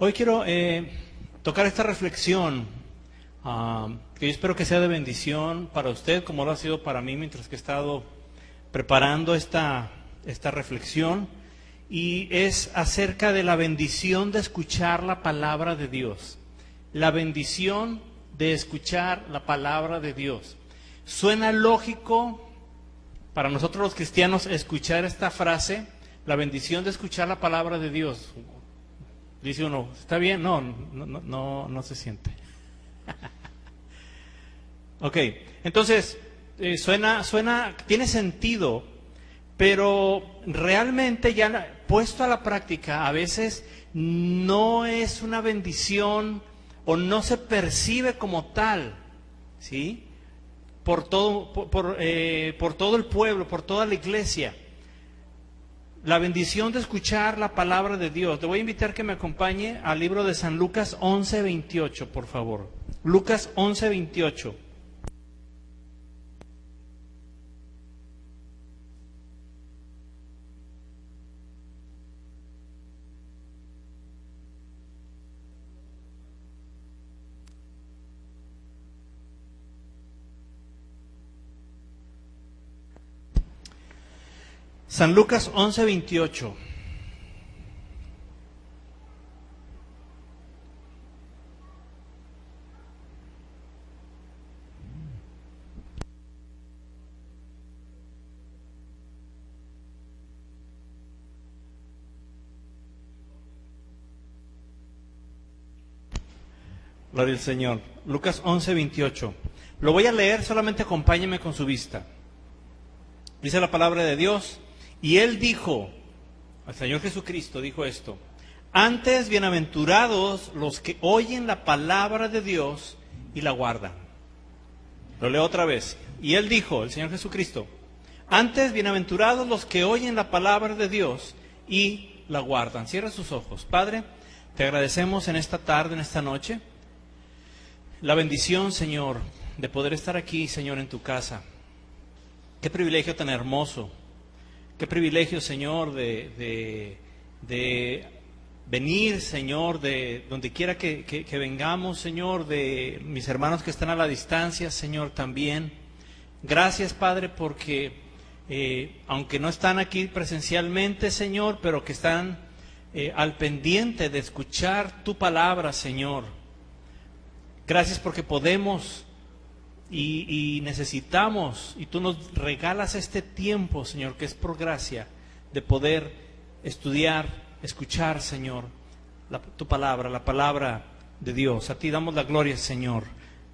Hoy quiero tocar esta reflexión que yo espero que sea de bendición para usted, como lo ha sido para mí mientras que he estado preparando esta reflexión, y es acerca de la bendición de escuchar la palabra de Dios. La bendición de escuchar la palabra de Dios. Suena lógico para nosotros los cristianos escuchar esta frase, la bendición de escuchar la palabra de Dios. Dice uno, ¿está bien? No se siente. Ok, entonces, tiene sentido, pero realmente ya puesto a la práctica, a veces no es una bendición o no se percibe como tal, ¿sí? Por todo el pueblo, por toda la iglesia. La bendición de escuchar la palabra de Dios. Le voy a invitar que me acompañe al libro de San Lucas 11:28, por favor. Lucas 11:28. San Lucas 11:28. Gloria al Señor. Lucas 11:28. Lo voy a leer, solamente acompáñeme con su vista. Dice la palabra de Dios. Y Él dijo, el Señor Jesucristo dijo esto: antes bienaventurados los que oyen la palabra de Dios y la guardan. Lo leo otra vez. Y Él dijo, el Señor Jesucristo, antes bienaventurados los que oyen la palabra de Dios y la guardan. Cierra sus ojos. Padre, te agradecemos en esta tarde, en esta noche, la bendición, Señor, de poder estar aquí, Señor, en tu casa. Qué privilegio tan hermoso. Qué privilegio, Señor, de venir, Señor, de donde quiera que vengamos, Señor, de mis hermanos que están a la distancia, Señor, también. Gracias, Padre, porque aunque no están aquí presencialmente, Señor, pero que están al pendiente de escuchar tu palabra, Señor. Gracias porque podemos y necesitamos, y tú nos regalas este tiempo, Señor, que es por gracia, de poder estudiar, escuchar, Señor, tu palabra, la palabra de Dios. A ti damos la gloria, Señor.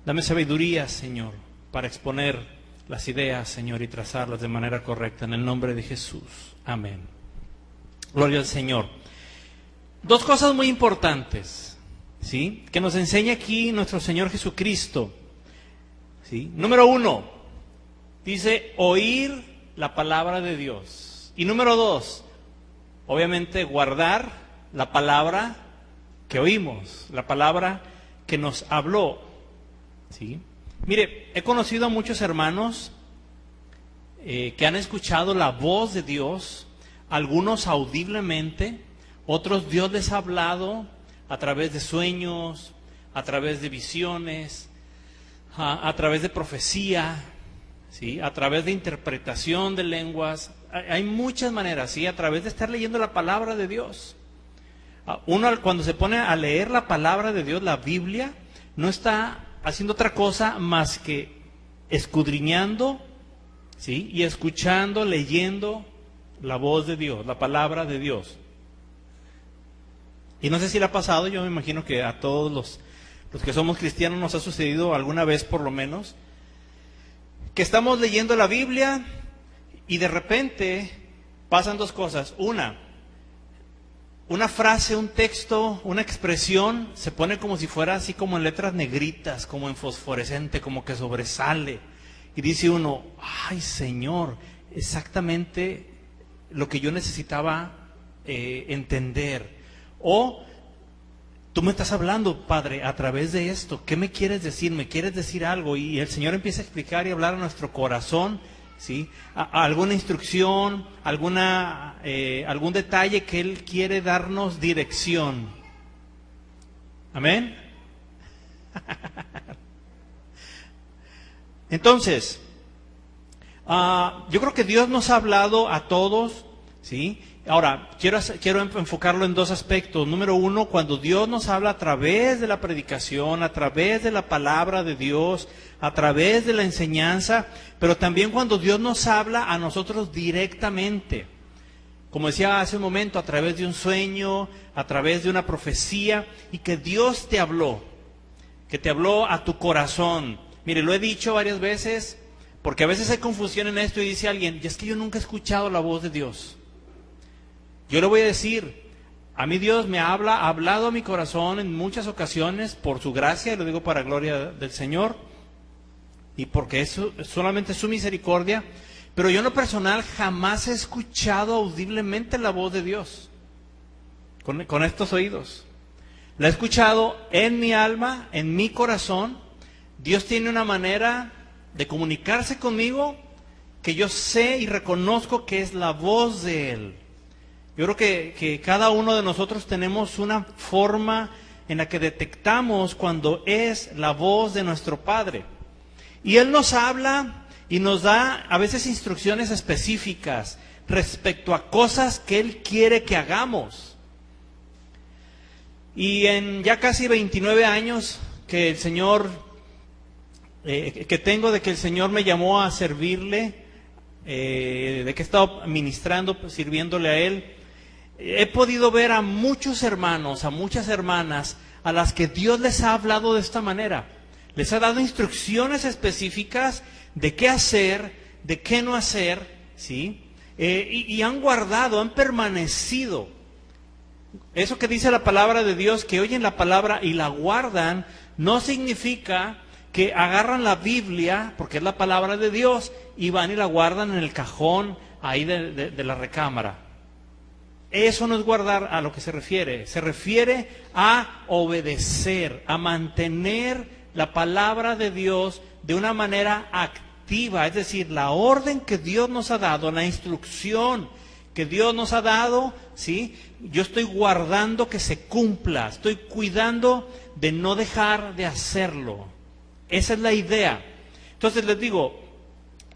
Dame sabiduría, Señor, para exponer las ideas, Señor, y trazarlas de manera correcta, en el nombre de Jesús. Amén. Gloria al Señor. Dos cosas muy importantes, ¿sí?, que nos enseña aquí nuestro Señor Jesucristo. ¿Sí? Número 1, dice oír la palabra de Dios. Y número 2, obviamente guardar la palabra que oímos, la palabra que nos habló. ¿Sí? Mire, he conocido a muchos hermanos que han escuchado la voz de Dios, algunos audiblemente, otros Dios les ha hablado a través de sueños, a través de visiones, a través de profecía, ¿sí?, a través de interpretación de lenguas. Hay muchas maneras, ¿sí?, a través de estar leyendo la palabra de Dios. Uno, cuando se pone a leer la palabra de Dios, la Biblia, no está haciendo otra cosa más que escudriñando, ¿sí?, y escuchando, leyendo la voz de Dios, la palabra de Dios. Y no sé si le ha pasado, yo me imagino que a todos los que somos cristianos nos ha sucedido alguna vez por lo menos, que estamos leyendo la Biblia y de repente pasan dos cosas. Una frase, un texto, una expresión se pone como si fuera así como en letras negritas, como en fosforescente, como que sobresale. Y dice uno, ay Señor, exactamente lo que yo necesitaba entender. O tú me estás hablando, Padre, a través de esto. ¿Qué me quieres decir? ¿Me quieres decir algo? Y el Señor empieza a explicar y hablar a nuestro corazón, ¿sí?, a alguna instrucción, algún detalle que Él quiere darnos dirección. Amén. Entonces, yo creo que Dios nos ha hablado a todos, ¿sí? Ahora, quiero enfocarlo en dos aspectos. Número uno, cuando Dios nos habla a través de la predicación, a través de la palabra de Dios, a través de la enseñanza, pero también cuando Dios nos habla a nosotros directamente. Como decía hace un momento, a través de un sueño, a través de una profecía, y que Dios te habló, que te habló a tu corazón. Mire, lo he dicho varias veces, porque a veces hay confusión en esto y dice alguien, y es que yo nunca he escuchado la voz de Dios. Yo le voy a decir, a mí Dios me ha hablado a mi corazón en muchas ocasiones por su gracia, y lo digo para gloria del Señor, y porque es solamente su misericordia, pero yo en lo personal jamás he escuchado audiblemente la voz de Dios con estos oídos. La he escuchado en mi alma, en mi corazón. Dios tiene una manera de comunicarse conmigo que yo sé y reconozco que es la voz de Él. Yo creo que cada uno de nosotros tenemos una forma en la que detectamos cuando es la voz de nuestro Padre. Y Él nos habla y nos da a veces instrucciones específicas respecto a cosas que Él quiere que hagamos. Y en ya casi 29 años que el Señor, que tengo de que el Señor me llamó a servirle, de que he estado ministrando, sirviéndole a Él, he podido ver a muchos hermanos, a muchas hermanas, a las que Dios les ha hablado de esta manera. Les ha dado instrucciones específicas de qué hacer, de qué no hacer, ¿sí? Y han guardado, han permanecido. Eso que dice la palabra de Dios, que oyen la palabra y la guardan, no significa que agarran la Biblia, porque es la palabra de Dios, y van y la guardan en el cajón ahí de la recámara. Eso no es guardar a lo que se refiere a obedecer, a mantener la palabra de Dios de una manera activa, es decir, la orden que Dios nos ha dado, la instrucción que Dios nos ha dado, ¿sí? Yo estoy guardando que se cumpla, estoy cuidando de no dejar de hacerlo. Esa es la idea. Entonces les digo,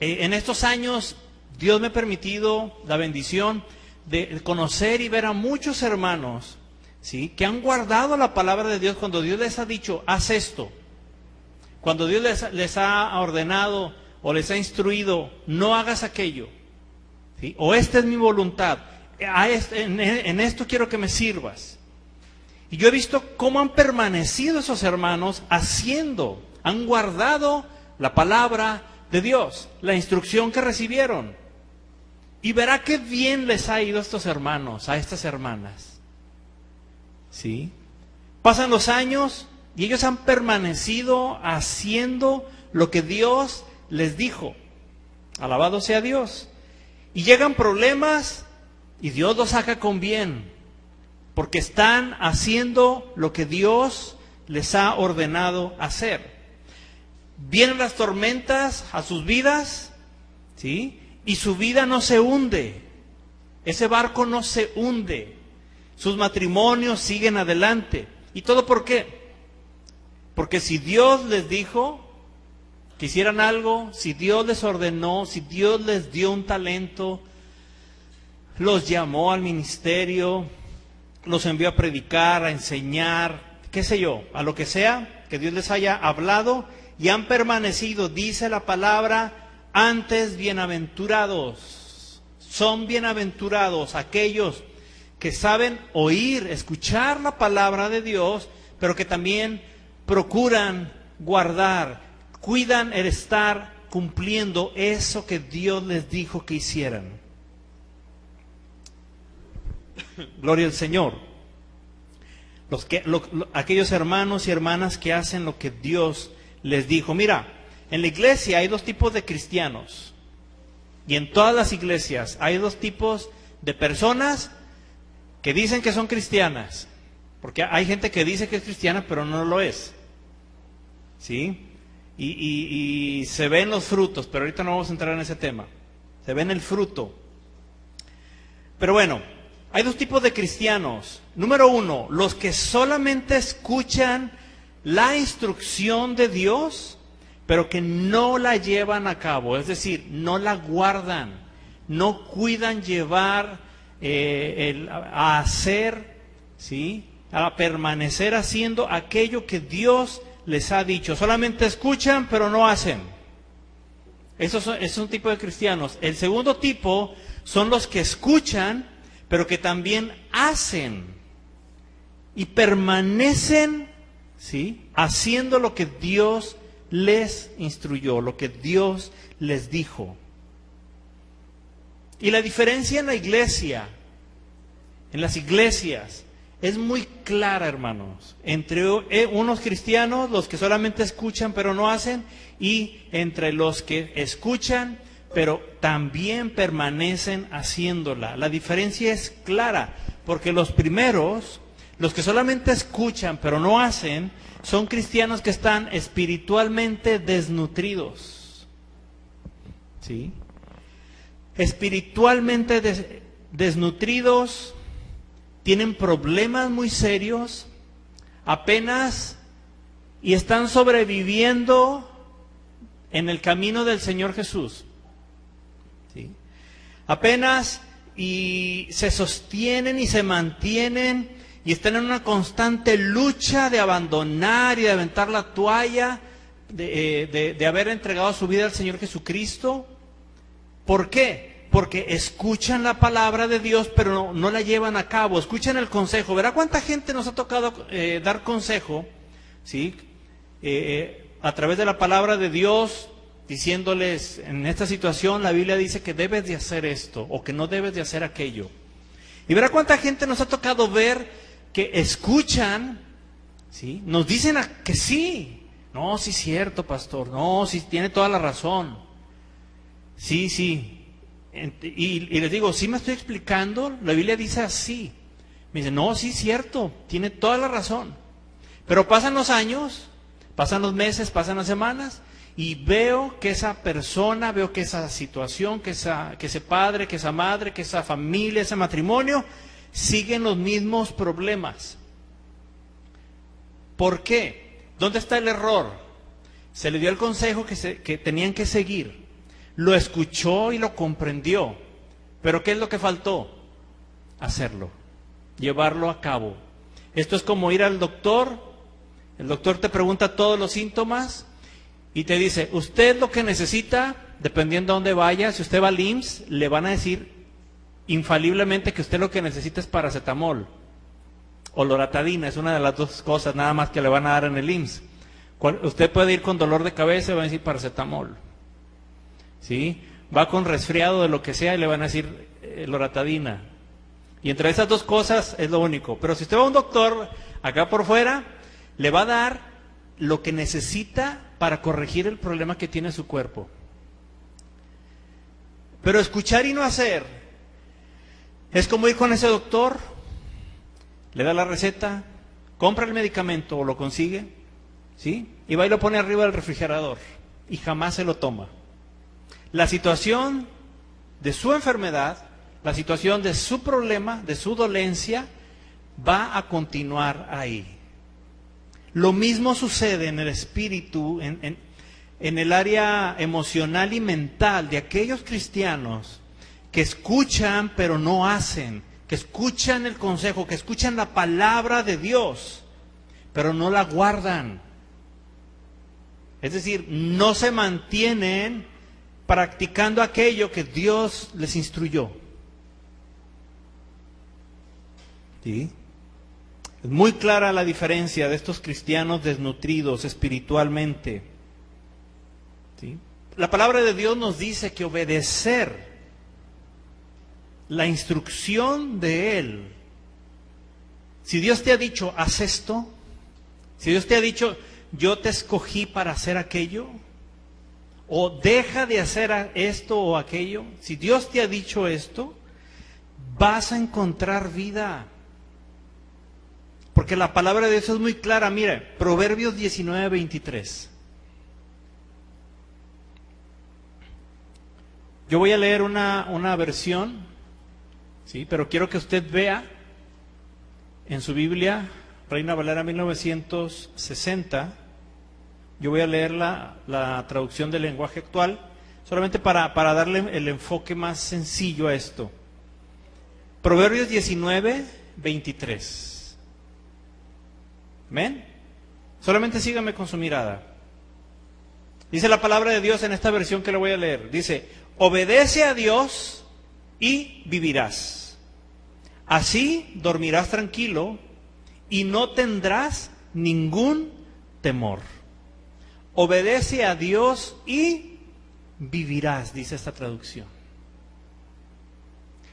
en estos años Dios me ha permitido la bendición de conocer y ver a muchos hermanos, ¿sí?, que han guardado la palabra de Dios cuando Dios les ha dicho, haz esto. Cuando Dios les ha ordenado o les ha instruido, no hagas aquello, ¿sí?, o esta es mi voluntad, en esto quiero que me sirvas. Y yo he visto cómo han permanecido esos hermanos haciendo, han guardado la palabra de Dios, la instrucción que recibieron. Y verá qué bien les ha ido a estos hermanos, a estas hermanas. ¿Sí? Pasan los años y ellos han permanecido haciendo lo que Dios les dijo. Alabado sea Dios. Y llegan problemas y Dios los saca con bien, porque están haciendo lo que Dios les ha ordenado hacer. Vienen las tormentas a sus vidas, ¿sí?, y su vida no se hunde, ese barco no se hunde, sus matrimonios siguen adelante. ¿Y todo por qué? Porque si Dios les dijo que hicieran algo, si Dios les ordenó, si Dios les dio un talento, los llamó al ministerio, los envió a predicar, a enseñar, qué sé yo, a lo que sea que Dios les haya hablado, y han permanecido, dice la palabra, antes bienaventurados. Son bienaventurados aquellos que saben oír, escuchar la palabra de Dios, pero que también procuran guardar, cuidan el estar cumpliendo eso que Dios les dijo que hicieran. Gloria al Señor. Aquellos hermanos y hermanas que hacen lo que Dios les dijo. Mira, en la iglesia hay dos tipos de cristianos, y en todas las iglesias hay dos tipos de personas que dicen que son cristianas, porque hay gente que dice que es cristiana pero no lo es, ¿sí? Y se ven los frutos, pero ahorita no vamos a entrar en ese tema. Se ven el fruto. Pero bueno, Hay dos tipos de cristianos. Número uno, los que solamente escuchan la instrucción de Dios, pero que no la llevan a cabo, es decir, no la guardan, no cuidan llevar a hacer, ¿sí?, a permanecer haciendo aquello que Dios les ha dicho. Solamente escuchan, pero no hacen. Es un tipo de cristianos. El segundo tipo son los que escuchan, pero que también hacen y permanecen, ¿sí?, haciendo lo que Dios les instruyó, lo que Dios les dijo. Y la diferencia en la iglesia, en las iglesias, es muy clara, hermanos, entre unos cristianos, los que solamente escuchan pero no hacen, y entre los que escuchan pero también permanecen haciéndola. La diferencia es clara, porque los primeros, los que solamente escuchan pero no hacen, son cristianos que están espiritualmente desnutridos, ¿sí? Espiritualmente desnutridos, tienen problemas muy serios, apenas y están sobreviviendo en el camino del Señor Jesús, ¿sí? Apenas y se sostienen y se mantienen y están en una constante lucha de abandonar y de aventar la toalla, de haber entregado su vida al Señor Jesucristo. ¿Por qué? Porque escuchan la palabra de Dios, pero no la llevan a cabo. Escuchan el consejo. ¿Verá cuánta gente nos ha tocado dar consejo, ¿sí?, a través de la palabra de Dios, diciéndoles, en esta situación la Biblia dice que debes de hacer esto o que no debes de hacer aquello. Y verá cuánta gente nos ha tocado ver que escuchan, ¿sí?, nos dicen que sí. No, sí es cierto, pastor. No, sí tiene toda la razón. Sí, sí. Y les digo, ¿sí me estoy explicando? La Biblia dice así. Me dicen, no, sí es cierto, tiene toda la razón. Pero pasan los años, pasan los meses, pasan las semanas, y veo que esa persona, veo que esa situación, que ese padre, que esa madre, que esa familia, ese matrimonio, siguen los mismos problemas. ¿Por qué? ¿Dónde está el error? Se le dio el consejo que tenían que seguir. Lo escuchó y lo comprendió. Pero ¿qué es lo que faltó? Hacerlo, llevarlo a cabo. Esto es como ir al doctor. El doctor te pregunta todos los síntomas y te dice, usted lo que necesita, dependiendo de dónde vaya, si usted va al IMSS, le van a decir infaliblemente que usted lo que necesita es paracetamol o loratadina, es una de las dos cosas nada más que le van a dar en el IMSS. Usted puede ir con dolor de cabeza y va a decir paracetamol, ¿sí? Va con resfriado de lo que sea y le van a decir loratadina. Y entre esas dos cosas es lo único. Pero si usted va a un doctor acá por fuera, le va a dar lo que necesita para corregir el problema que tiene su cuerpo. Pero escuchar y no hacer es como ir con ese doctor, le da la receta, compra el medicamento o lo consigue, ¿sí?, y va y lo pone arriba del refrigerador y jamás se lo toma. La situación de su enfermedad, la situación de su problema, de su dolencia, va a continuar ahí. Lo mismo sucede en el espíritu, en el área emocional y mental de aquellos cristianos que escuchan pero no hacen, que escuchan el consejo, que escuchan la palabra de Dios, pero no la guardan. Es decir, no se mantienen practicando aquello que Dios les instruyó. ¿Sí? Es muy clara la diferencia de estos cristianos desnutridos espiritualmente. ¿Sí? La palabra de Dios nos dice que obedecer la instrucción de Él, si Dios te ha dicho, haz esto, si Dios te ha dicho, yo te escogí para hacer aquello, o deja de hacer esto o aquello, si Dios te ha dicho esto, vas a encontrar vida. Porque la palabra de Dios es muy clara. Mire, Proverbios 19:23. Yo voy a leer una versión, Sí, pero quiero que usted vea en su Biblia, Reina Valera 1960, yo voy a leer la traducción del lenguaje actual, solamente para darle el enfoque más sencillo a esto. Proverbios 19, 23. ¿Ven? Solamente sígame con su mirada. Dice la palabra de Dios en esta versión que le voy a leer. Dice, obedece a Dios y vivirás. Así dormirás tranquilo y no tendrás ningún temor. Obedece a Dios y vivirás, dice esta traducción.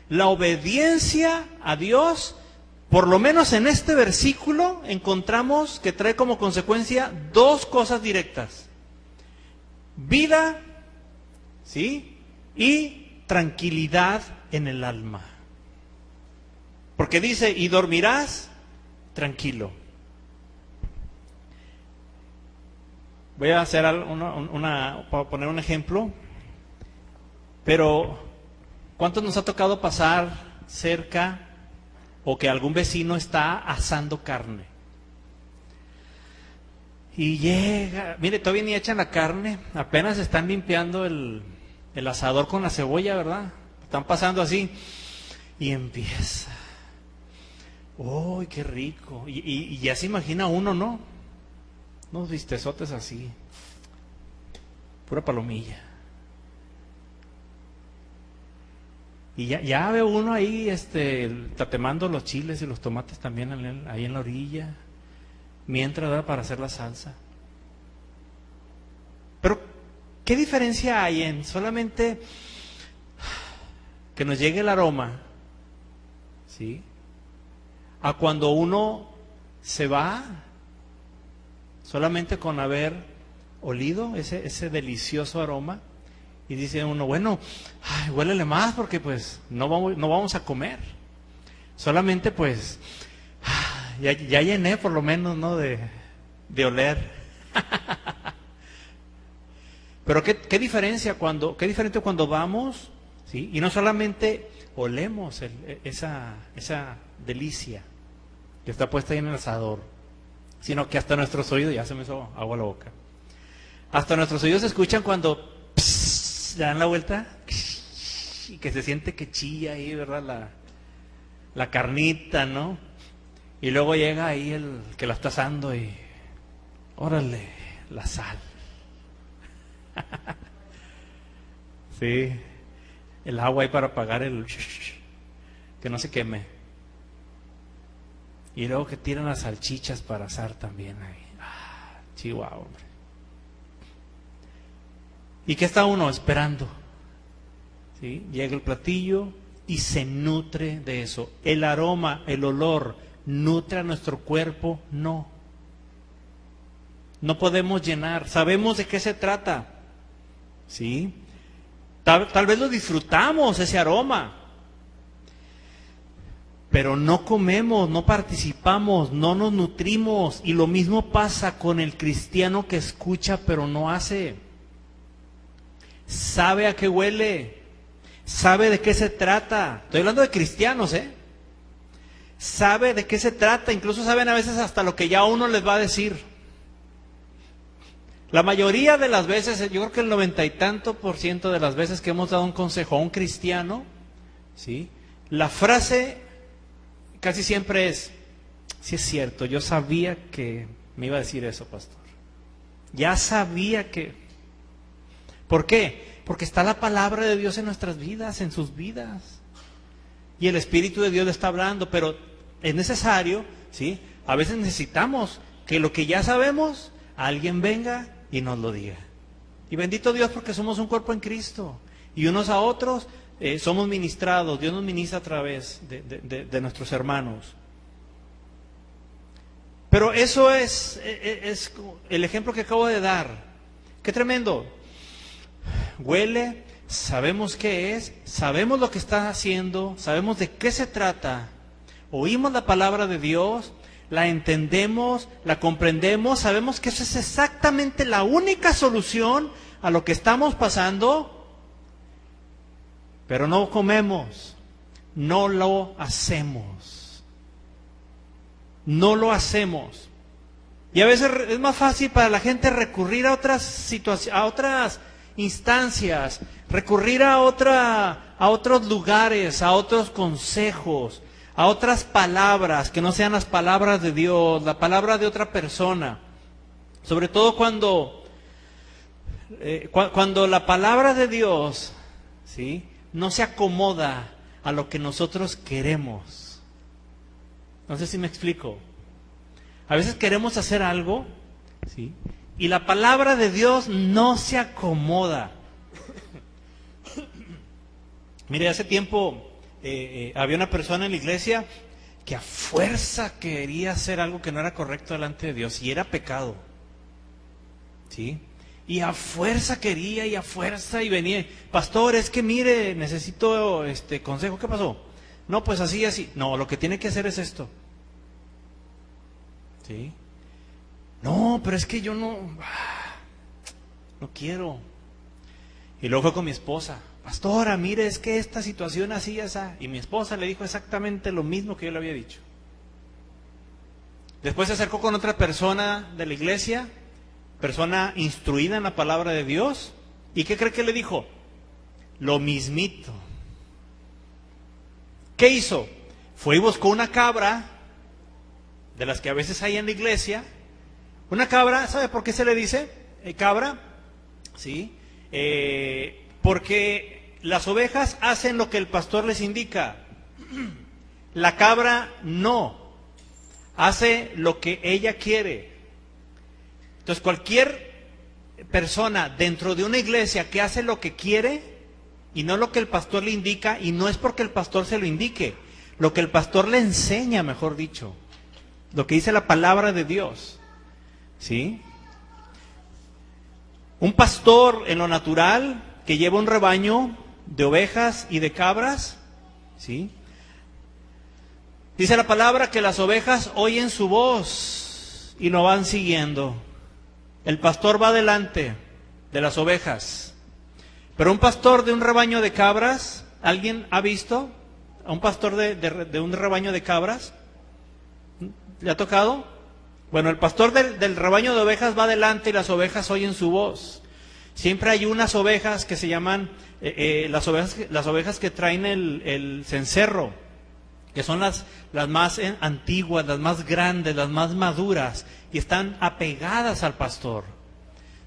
La obediencia a Dios, por lo menos en este versículo, encontramos que trae como consecuencia dos cosas directas. Vida, ¿sí? Y tranquilidad en el alma. Porque dice, y dormirás tranquilo. Voy a hacer para poner un ejemplo, pero ¿cuántos nos ha tocado pasar cerca o que algún vecino está asando carne? Y llega, mire, todavía ni echan la carne, apenas están limpiando el asador con la cebolla, ¿verdad? Están pasando así y empieza. ¡Uy, qué rico! Y ya se imagina uno, ¿no? Unos bistezotes así, pura palomilla. Y ya ve uno ahí tatemando los chiles y los tomates también ahí en la orilla, mientras da para hacer la salsa. Pero, ¿qué diferencia hay en solamente que nos llegue el aroma, ¿sí?, a cuando uno se va solamente con haber olido ese delicioso aroma y dice uno, bueno, huélele más porque pues no vamos a comer, solamente pues ya llené por lo menos, ¿no?, de oler. Pero qué diferente cuando vamos, ¿sí?, y no solamente olemos esa delicia que está puesta ahí en el asador, sino que hasta nuestros oídos, ya se me hizo agua a la boca, hasta nuestros oídos se escuchan cuando le dan la vuelta y que se siente que chilla ahí, ¿verdad?, la carnita, ¿no? Y luego llega ahí el que la está asando y órale, la sal. Sí, el agua ahí para apagar que no se queme. Y luego que tiran las salchichas para asar también ahí. Chihuahua, hombre. ¿Y qué está uno esperando? ¿Sí? Llega el platillo y se nutre de eso. El aroma, el olor, ¿nutre a nuestro cuerpo? No. No podemos llenar. Sabemos de qué se trata. ¿Sí? Tal vez lo disfrutamos, ese aroma. Pero no comemos, no participamos, no nos nutrimos. Y lo mismo pasa con el cristiano que escucha pero no hace. Sabe a qué huele, sabe de qué se trata. Estoy hablando de cristianos, Sabe de qué se trata, incluso saben a veces hasta lo que ya uno les va a decir. La mayoría de las veces, yo creo que el 90 y tanto % de las veces que hemos dado un consejo a un cristiano, ¿sí?, la frase casi siempre es, sí es cierto, yo sabía que me iba a decir eso, pastor. Ya sabía que... ¿Por qué? Porque está la palabra de Dios en nuestras vidas, en sus vidas. Y el Espíritu de Dios le está hablando, pero es necesario, ¿sí?, a veces necesitamos que lo que ya sabemos, alguien venga y nos lo diga. Y bendito Dios porque somos un cuerpo en Cristo. Y unos a otros somos ministrados, Dios nos ministra a través de nuestros hermanos. Pero eso es el ejemplo que acabo de dar. ¡Qué tremendo! Huele, sabemos qué es, sabemos lo que está haciendo, sabemos de qué se trata, oímos la palabra de Dios, la entendemos, la comprendemos, sabemos que esa es exactamente la única solución a lo que estamos pasando, pero no comemos, no lo hacemos. No lo hacemos. Y a veces es más fácil para la gente recurrir a otras situaciones, a otras instancias, recurrir a otros lugares, a otros consejos, a otras palabras que no sean las palabras de Dios, la palabra de otra persona. Sobre todo cuando la palabra de Dios, ¿sí?, no se acomoda a lo que nosotros queremos. No sé si me explico. A veces queremos hacer algo, ¿sí?, y la palabra de Dios no se acomoda. Mire, hace tiempo había una persona en la iglesia que a fuerza quería hacer algo que no era correcto delante de Dios, y era pecado. ¿Sí? Y a fuerza quería, y a fuerza, y venía, pastor, es que mire, necesito consejo. ¿Qué pasó? No, pues así, así. No, lo que tiene que hacer es esto. ¿Sí? No, pero es que yo no quiero. Y luego fue con mi esposa. Pastora, mire, es que esta situación así, así. Y mi esposa le dijo exactamente lo mismo que yo le había dicho. Después se acercó con otra persona de la iglesia, persona instruida en la palabra de Dios. ¿Y qué cree que le dijo? Lo mismito. ¿Qué hizo? Fue y buscó una cabra, de las que a veces hay en la iglesia. Una cabra, ¿sabe por qué se le dice cabra? ¿Sí? Porque las ovejas hacen lo que el pastor les indica. La cabra no, hace lo que ella quiere. Entonces cualquier persona dentro de una iglesia que hace lo que quiere y no lo que el pastor le indica, y no es porque el pastor se lo indique, lo que el pastor le enseña, mejor dicho, lo que dice la palabra de Dios, ¿sí? Un pastor en lo natural que lleva un rebaño de ovejas y de cabras, ¿sí?, dice la palabra que las ovejas oyen su voz y lo van siguiendo. El pastor va delante de las ovejas. Pero un pastor de un rebaño de cabras, ¿alguien ha visto a un pastor de un rebaño de cabras? ¿Le ha tocado? Bueno, el pastor del rebaño de ovejas va delante y las ovejas oyen su voz. Siempre hay unas ovejas que se llaman las ovejas que traen el cencerro, que son las más antiguas, las más grandes, las más maduras, y están apegadas al pastor,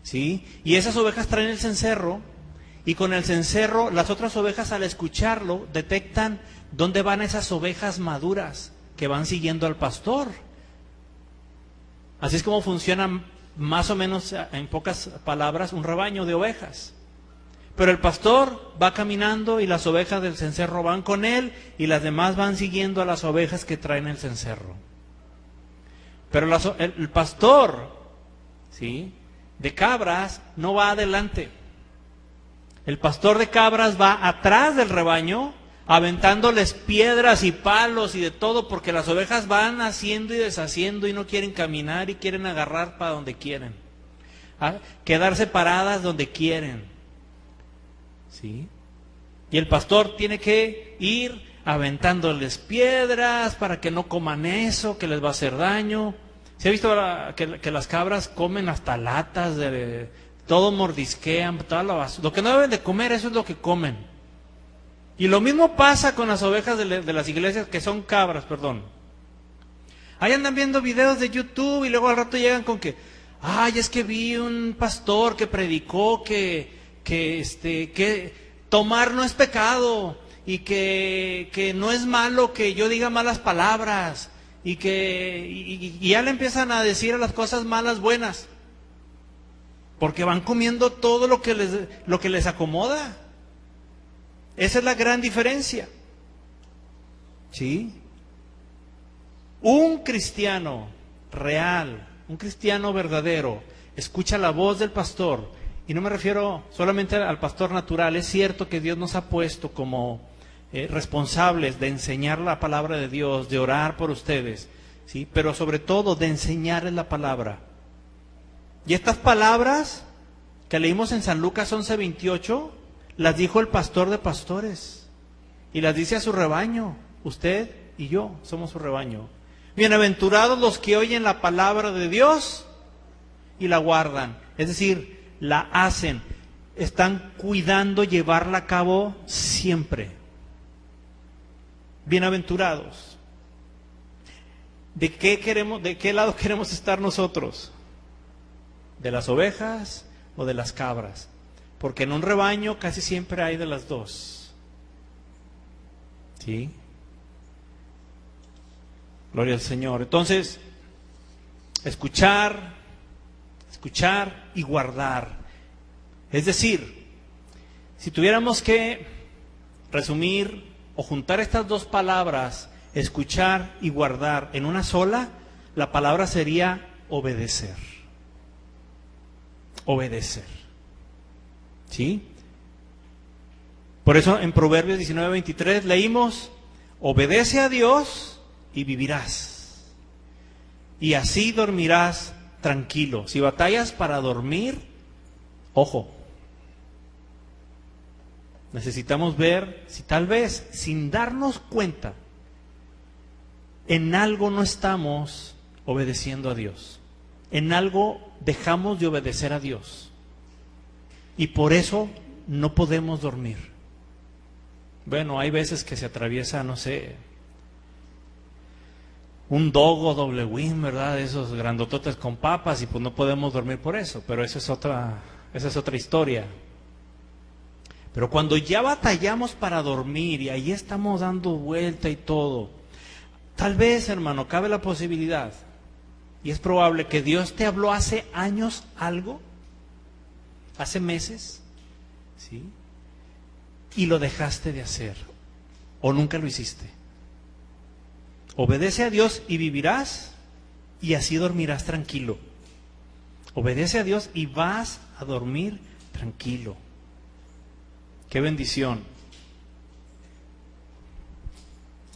¿sí? Y esas ovejas traen el cencerro, y con el cencerro las otras ovejas, al escucharlo, detectan dónde van esas ovejas maduras que van siguiendo al pastor. Así es como funciona, más o menos, en pocas palabras, un rebaño de ovejas. Pero el pastor va caminando y las ovejas del cencerro van con él, y las demás van siguiendo a las ovejas que traen el cencerro. Pero el pastor, ¿sí?, de cabras no va adelante. El pastor de cabras va atrás del rebaño, aventándoles piedras y palos y de todo, porque las ovejas van haciendo y deshaciendo y no quieren caminar y quieren agarrar para donde quieren, quedarse paradas donde quieren. ¿Sí? Y el pastor tiene que ir aventándoles piedras para que no coman eso, que les va a hacer daño. ¿Se ha visto que las cabras comen hasta latas, todo mordisquean, lo que no deben de comer, eso es lo que comen? Y lo mismo pasa con las ovejas de las iglesias, que son cabras, perdón. Ahí andan viendo videos de YouTube y luego al rato llegan con que, ay, es que vi un pastor que predicó que tomar no es pecado, y que no es malo que yo diga malas palabras, y ya le empiezan a decir a las cosas malas buenas, porque van comiendo todo lo que les acomoda. Esa es la gran diferencia, ¿sí? Un cristiano real, un cristiano verdadero, escucha la voz del pastor. Y no me refiero solamente al pastor natural. Es cierto que Dios nos ha puesto como responsables de enseñar la palabra de Dios, de orar por ustedes, ¿sí?, pero sobre todo de enseñarles la palabra. Y estas palabras que leímos en San Lucas 11:28, las dijo el pastor de pastores. y las dice a su rebaño. Usted y yo somos su rebaño. Bienaventurados los que oyen la palabra de Dios y la guardan. Es decir, la hacen. Están cuidando llevarla a cabo siempre. Bienaventurados. ¿De qué lado queremos estar nosotros? ¿De las ovejas o de las cabras? Porque en un rebaño casi siempre hay de las dos. ¿Sí? Gloria al Señor. Entonces, escuchar y guardar. Es decir, si tuviéramos que resumir o juntar estas dos palabras, escuchar y guardar, en una sola, la palabra sería obedecer. Obedecer. ¿Sí? Por eso en Proverbios 19:23 leímos: obedece a Dios y vivirás, y así dormirás tranquilo. Si batallas para dormir, ojo, necesitamos ver si tal vez, sin darnos cuenta, en algo no estamos obedeciendo a Dios. En algo dejamos de obedecer a Dios. Y por eso no podemos dormir. Bueno, hay veces que se atraviesa, no sé, un doble wing, ¿verdad? Esos grandototes con papas, y pues no podemos dormir por eso. Pero esa es otra historia. Pero cuando ya batallamos para dormir y ahí estamos dando vuelta y todo, tal vez, hermano, cabe la posibilidad, y es probable que Dios te habló hace años algo, hace meses, ¿sí? Y lo dejaste de hacer, o nunca lo hiciste. Obedece a Dios y vivirás, y así dormirás tranquilo. Obedece a Dios y vas a dormir tranquilo. ¡Qué bendición!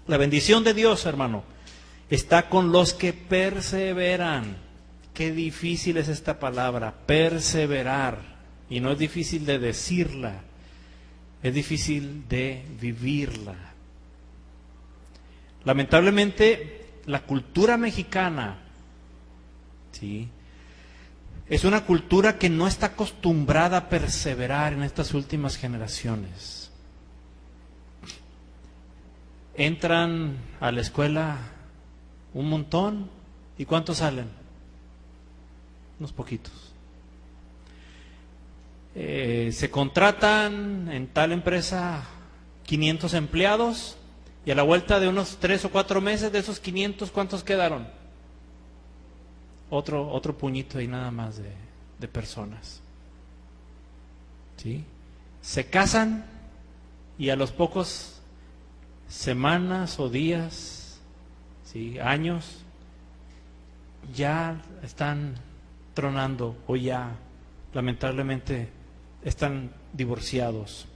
La bendición de Dios, hermano, está con los que perseveran. Qué difícil es esta palabra, perseverar. Y no es difícil de decirla, es difícil de vivirla. Lamentablemente, la cultura mexicana, ¿sí?, es una cultura que no está acostumbrada a perseverar en estas últimas generaciones. Entran a la escuela un montón, ¿y cuántos salen? Unos poquitos. Se contratan en tal empresa 500 empleados, y a la vuelta de unos 3 o 4 meses, de esos 500, ¿cuántos quedaron? Otro puñito ahí nada más de personas. ¿Sí? Se casan y a los pocos semanas o días, ¿sí?, años, ya están tronando, o ya lamentablemente están divorciados.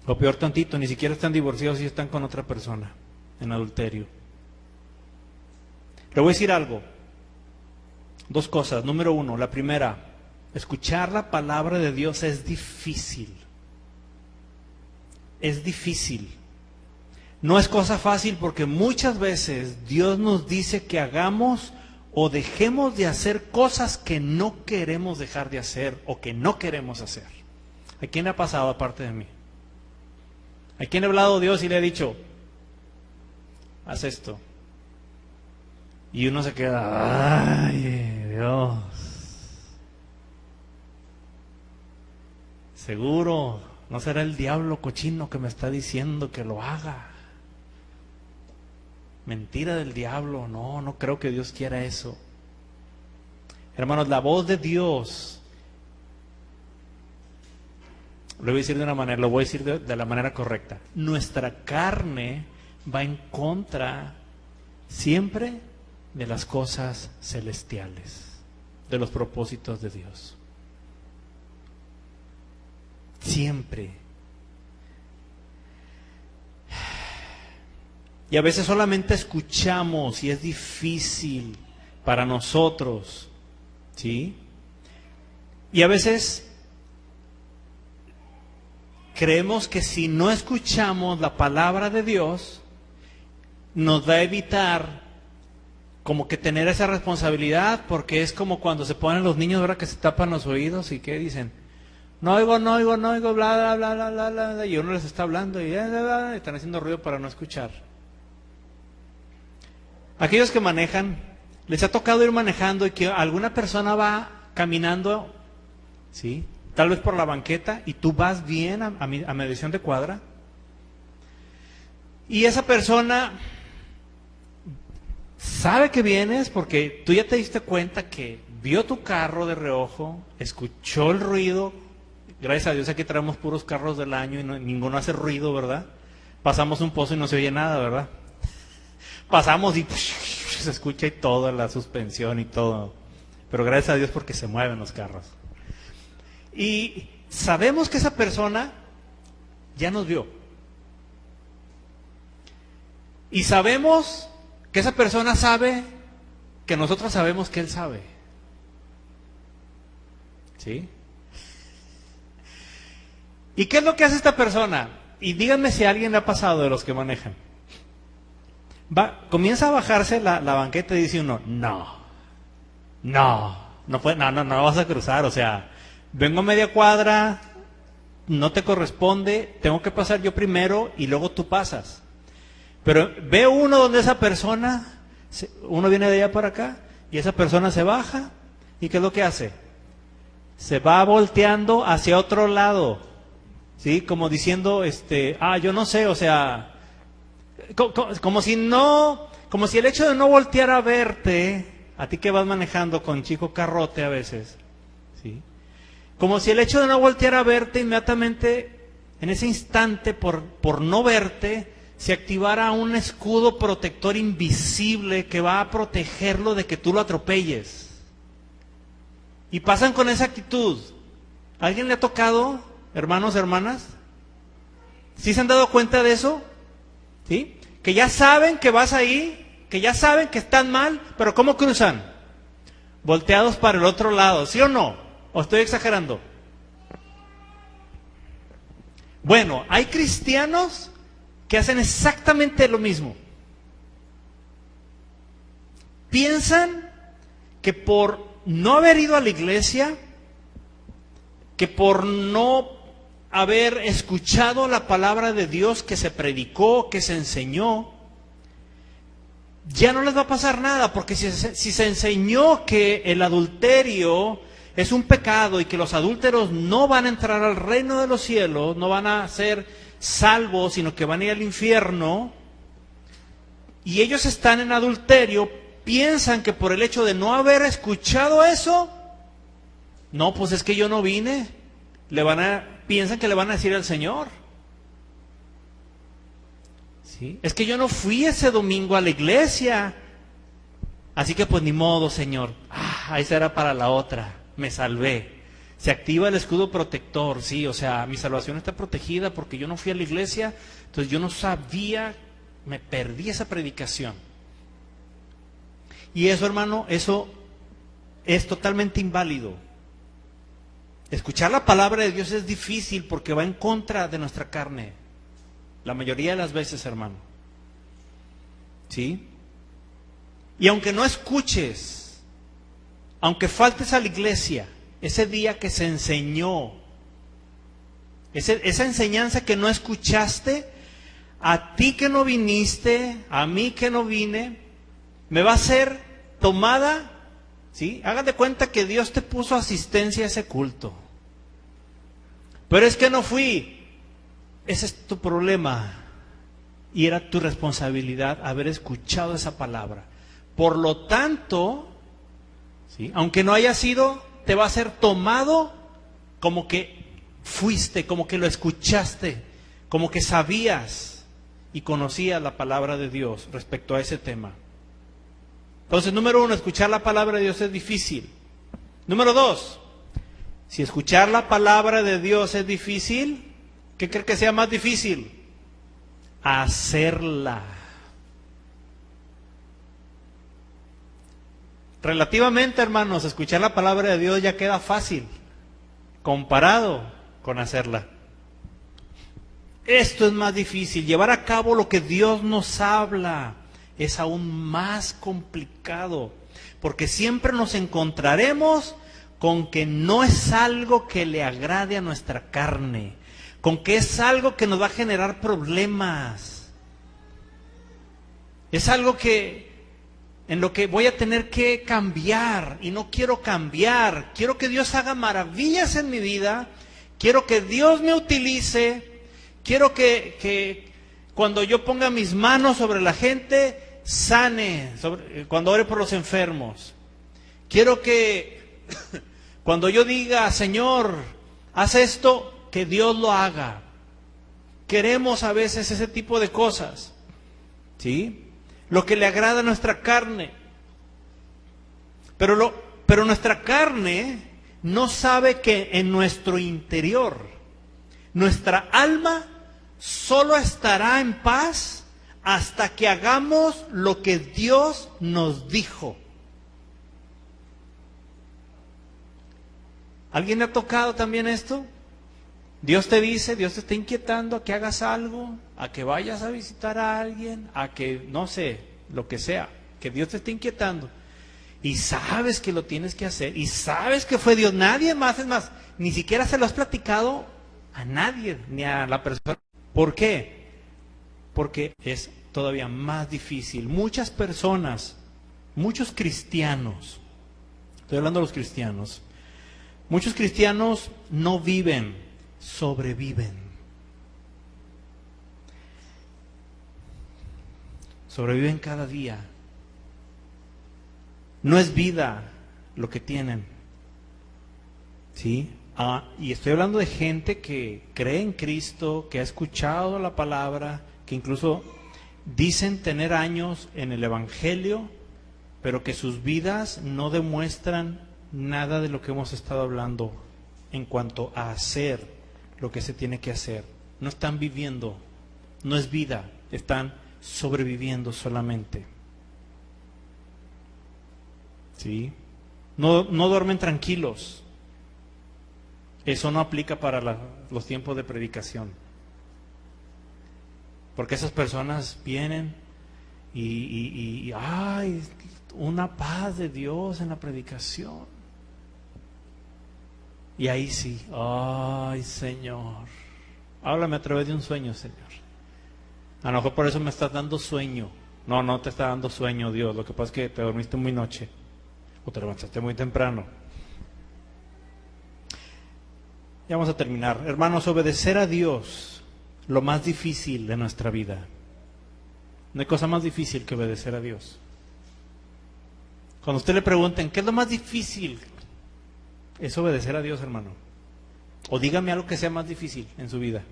O peor tantito, ni siquiera están divorciados y están con otra persona en adulterio. Le voy a decir algo. 2 cosas. Número 1, la primera, escuchar la palabra de Dios es difícil. Es difícil. No es cosa fácil, porque muchas veces Dios nos dice que hagamos o dejemos de hacer cosas que no queremos dejar de hacer o que no queremos hacer. ¿A quién le ha pasado aparte de mí? ¿A quién ha hablado Dios y le ha dicho, haz esto? Y uno se queda, ay, Dios, seguro no será el diablo cochino que me está diciendo que lo haga. Mentira del diablo, no creo que Dios quiera eso. Hermanos, la voz de Dios, lo voy a decir de una manera, lo voy a decir de la manera correcta. Nuestra carne va en contra siempre de las cosas celestiales, de los propósitos de Dios. Siempre. Y a veces solamente escuchamos y es difícil para nosotros, ¿sí? Y a veces creemos que si no escuchamos la palabra de Dios, nos va a evitar como que tener esa responsabilidad, porque es como cuando se ponen los niños, ¿verdad?, que se tapan los oídos y que dicen, no oigo, bla, bla, bla, bla, bla, bla, y uno les está hablando y están haciendo ruido para no escuchar. Aquellos que manejan, les ha tocado ir manejando y que alguna persona va caminando, ¿sí?, tal vez por la banqueta, y tú vas bien a medición de cuadra, y esa persona sabe que vienes porque tú ya te diste cuenta que vio tu carro de reojo, escuchó el ruido. Gracias a Dios aquí traemos puros carros del año y ninguno hace ruido, ¿verdad? Pasamos un pozo y no se oye nada, ¿verdad? Pasamos y se escucha y todo, la suspensión y todo. Pero gracias a Dios porque se mueven los carros. Y sabemos que esa persona ya nos vio. Y sabemos que esa persona sabe que nosotros sabemos que él sabe. ¿Sí? ¿Y qué es lo que hace esta persona? Y díganme si a alguien le ha pasado de los que manejan. Comienza a bajarse la banqueta y dice uno, no vas a cruzar, o sea, vengo a media cuadra, no te corresponde, tengo que pasar yo primero y luego tú pasas. Pero ve uno donde esa persona, uno viene de allá para acá y esa persona se baja, ¿y qué es lo que hace? Se va volteando hacia otro lado, ¿sí? Como diciendo, yo no sé, o sea, como si el hecho de no voltear a verte, a ti que vas manejando con chico carrote a veces, ¿sí?, como si el hecho de no voltear a verte inmediatamente, en ese instante, por no verte, se activara un escudo protector invisible que va a protegerlo de que tú lo atropelles. Y pasan con esa actitud. ¿A alguien le ha tocado, hermanos, hermanas? ¿Sí se han dado cuenta de eso? ¿Sí? Que ya saben que vas ahí, que ya saben que están mal, pero ¿cómo cruzan? Volteados para el otro lado, ¿sí o no? ¿O estoy exagerando? Bueno, hay cristianos que hacen exactamente lo mismo. Piensan que por no haber ido a la iglesia, que por no haber escuchado la palabra de Dios que se predicó, que se enseñó, ya no les va a pasar nada, porque si se enseñó que el adulterio es un pecado y que los adúlteros no van a entrar al reino de los cielos, no van a ser salvos, sino que van a ir al infierno, y ellos están en adulterio, piensan que por el hecho de no haber escuchado eso, no, pues es que yo no vine, piensan que le van a decir al Señor. ¿Sí? Es que yo no fui ese domingo a la iglesia, así que pues ni modo, Señor, esa era para la otra, me salvé. Se activa el escudo protector, sí, o sea, mi salvación está protegida porque yo no fui a la iglesia, entonces yo no sabía, me perdí esa predicación. Y eso, hermano, eso es totalmente inválido. Escuchar la palabra de Dios es difícil porque va en contra de nuestra carne, la mayoría de las veces, hermano. ¿Sí? Y aunque no escuches, aunque faltes a la iglesia, ese día que se enseñó, esa enseñanza que no escuchaste, a ti que no viniste, a mí que no vine, me va a ser tomada, ¿sí? Hagan de cuenta que Dios te puso asistencia a ese culto. Pero es que no fui. Ese es tu problema. Y era tu responsabilidad haber escuchado esa palabra. Por lo tanto, ¿sí?, aunque no haya sido, te va a ser tomado como que fuiste, como que lo escuchaste, como que sabías y conocías la palabra de Dios respecto a ese tema. Entonces, número 1, escuchar la palabra de Dios es difícil. Número 2, si escuchar la palabra de Dios es difícil, ¿qué cree que sea más difícil? Hacerla. Relativamente, hermanos, escuchar la palabra de Dios ya queda fácil comparado con hacerla. esto es más difícil. Llevar a cabo lo que Dios nos habla es aún más complicado, porque siempre nos encontraremos con que no es algo que le agrade a nuestra carne, con que es algo que nos va a generar problemas. Es algo en lo que voy a tener que cambiar, y no quiero cambiar. Quiero que Dios haga maravillas en mi vida, quiero que Dios me utilice, quiero que cuando yo ponga mis manos sobre la gente, sane, cuando ore por los enfermos. Quiero que cuando yo diga, Señor, haz esto, que Dios lo haga. Queremos a veces ese tipo de cosas, ¿sí? Lo que le agrada a nuestra carne. Pero nuestra carne no sabe que en nuestro interior, nuestra alma solo estará en paz hasta que hagamos lo que Dios nos dijo. ¿Alguien le ha tocado también esto? Dios te dice, Dios te está inquietando a que hagas algo, a que vayas a visitar a alguien, a que, no sé, lo que sea, que Dios te está inquietando. Y sabes que lo tienes que hacer, y sabes que fue Dios, nadie más, es más, ni siquiera se lo has platicado a nadie, ni a la persona. ¿Por qué? Porque es todavía más difícil. Muchas personas, muchos cristianos, estoy hablando de los cristianos, muchos cristianos no viven, sobreviven. Sobreviven cada día. No es vida lo que tienen, ¿sí? Y estoy hablando de gente que cree en Cristo, que ha escuchado la palabra, que incluso dicen tener años en el Evangelio, pero que sus vidas no demuestran nada de lo que hemos estado hablando en cuanto a hacer lo que se tiene que hacer. No están viviendo, no es vida, están sobreviviendo solamente. ¿Sí? No duermen tranquilos. Eso no aplica para los tiempos de predicación. Porque esas personas vienen y ¡ay! Una paz de Dios en la predicación. Y ahí sí, ¡ay, Señor! Háblame a través de un sueño, Señor. A lo mejor por eso me estás dando sueño. No, no te está dando sueño, Dios. Lo que pasa es que te dormiste muy noche o te levantaste muy temprano. Ya vamos a terminar. Hermanos, obedecer a Dios, lo más difícil de nuestra vida. No hay cosa más difícil que obedecer a Dios. Cuando usted le pregunten, ¿qué es lo más difícil? Es obedecer a Dios, hermano. O dígame algo que sea más difícil en su vida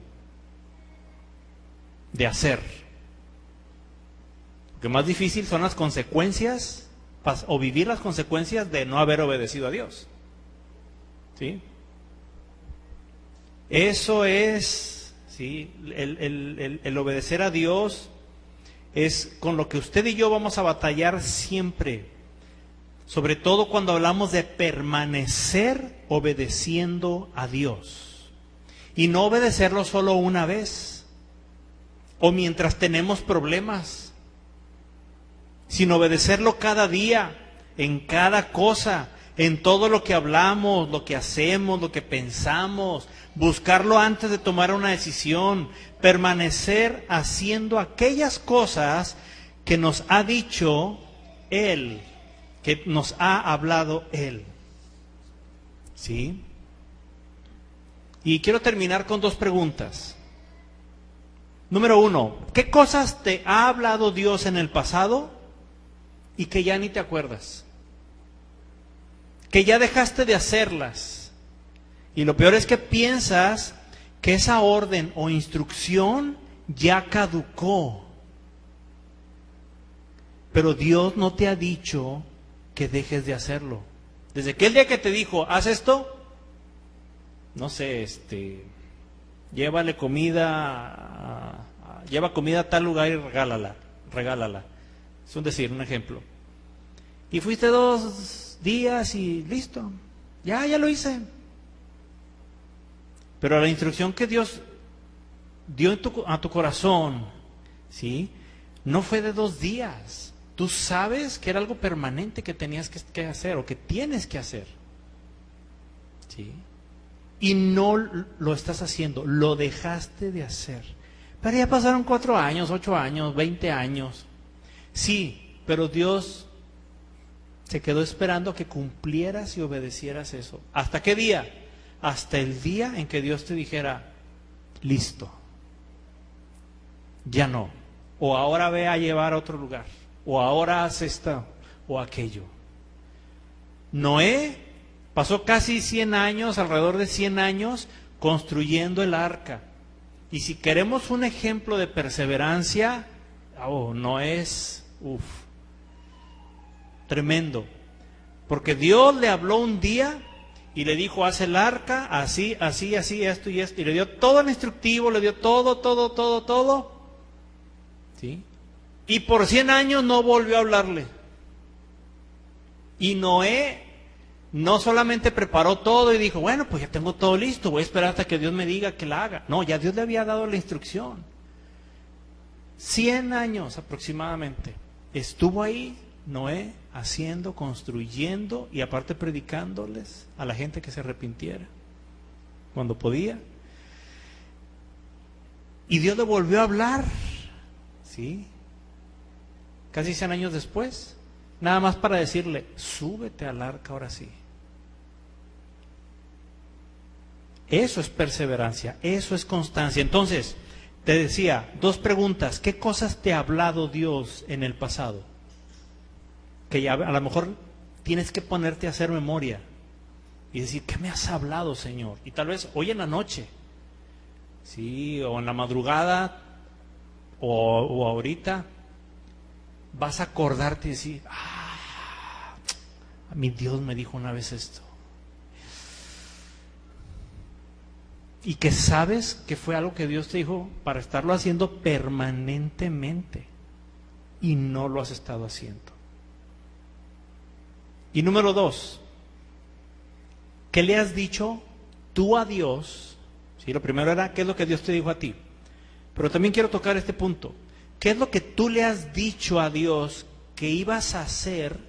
de hacer. Lo más difícil son las consecuencias o vivir las consecuencias de no haber obedecido a Dios. ¿Sí? Eso es, ¿sí? El obedecer a Dios es con lo que usted y yo vamos a batallar siempre. Sobre todo cuando hablamos de permanecer obedeciendo a Dios. Y no obedecerlo solo una vez, o mientras tenemos problemas, sino obedecerlo cada día, en cada cosa, en todo lo que hablamos, lo que hacemos, lo que pensamos, buscarlo antes de tomar una decisión, permanecer haciendo aquellas cosas que nos ha dicho Él, que nos ha hablado Él. ¿Sí? Y quiero terminar con dos preguntas. Número 1, ¿qué cosas te ha hablado Dios en el pasado y que ya ni te acuerdas? Que ya dejaste de hacerlas. Y lo peor es que piensas que esa orden o instrucción ya caducó. Pero Dios no te ha dicho que dejes de hacerlo. Desde aquel día que te dijo, haz esto, no sé, llévale comida, lleva comida a tal lugar y regálala. Es un decir, un ejemplo. Y fuiste 2 días y listo, ya lo hice. Pero la instrucción que Dios dio a tu corazón, ¿sí? No fue de 2 días. Tú sabes que era algo permanente que tenías que hacer o que tienes que hacer, ¿sí? Y no lo estás haciendo, lo dejaste de hacer. Pero ya pasaron 4 años, 8 años, 20 años. Sí, pero Dios se quedó esperando que cumplieras y obedecieras eso. ¿Hasta qué día? Hasta el día en que Dios te dijera, listo, ya no. O ahora ve a llevar a otro lugar. O ahora haz esto o aquello. Noé pasó casi 100 años, alrededor de 100 años, construyendo el arca. Y si queremos un ejemplo de perseverancia, no es, tremendo. Porque Dios le habló un día y le dijo, haz el arca, así, así, así, esto y esto. Y le dio todo el instructivo, le dio todo. ¿Sí? Y por 100 años no volvió a hablarle. Y Noé no solamente preparó todo y dijo, bueno, pues ya tengo todo listo, voy a esperar hasta que Dios me diga que la haga. No, ya Dios le había dado la instrucción. 100 años aproximadamente estuvo ahí Noé haciendo, construyendo y aparte predicándoles a la gente que se arrepintiera cuando podía. Y Dios le volvió a hablar, ¿sí? Casi 100 años después, nada más para decirle, súbete al arca ahora sí. Eso es perseverancia, eso es constancia. Entonces, te decía, 2 preguntas. ¿Qué cosas te ha hablado Dios en el pasado? Que ya a lo mejor tienes que ponerte a hacer memoria y decir, ¿qué me has hablado, Señor? Y tal vez hoy en la noche, ¿sí? O en la madrugada, o ahorita, vas a acordarte y decir, mi Dios me dijo una vez esto. Y que sabes que fue algo que Dios te dijo para estarlo haciendo permanentemente y no lo has estado haciendo. Y número 2, ¿qué le has dicho tú a Dios? ¿Sí? Lo primero era, ¿qué es lo que Dios te dijo a ti? Pero también quiero tocar este punto. ¿Qué es lo que tú le has dicho a Dios que ibas a hacer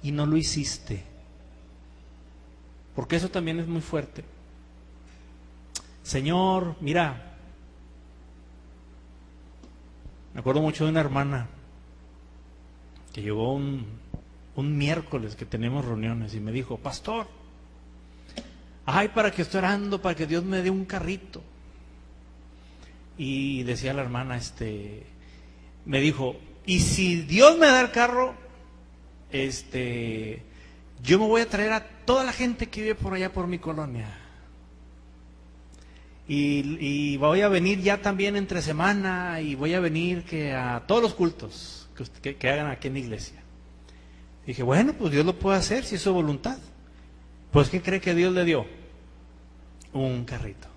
y no lo hiciste? Porque eso también es muy fuerte. Señor, mira, me acuerdo mucho de una hermana que llegó un miércoles que tenemos reuniones y me dijo, pastor, para que estoy orando, para que Dios me dé un carrito. Y decía la hermana, me dijo, y si Dios me da el carro, yo me voy a traer a toda la gente que vive por allá por mi colonia. Y voy a venir ya también entre semana y voy a venir a todos los cultos que hagan aquí en la iglesia. Dije, bueno, pues Dios lo puede hacer si es su voluntad. Pues ¿qué cree que Dios le dio? Un carrito.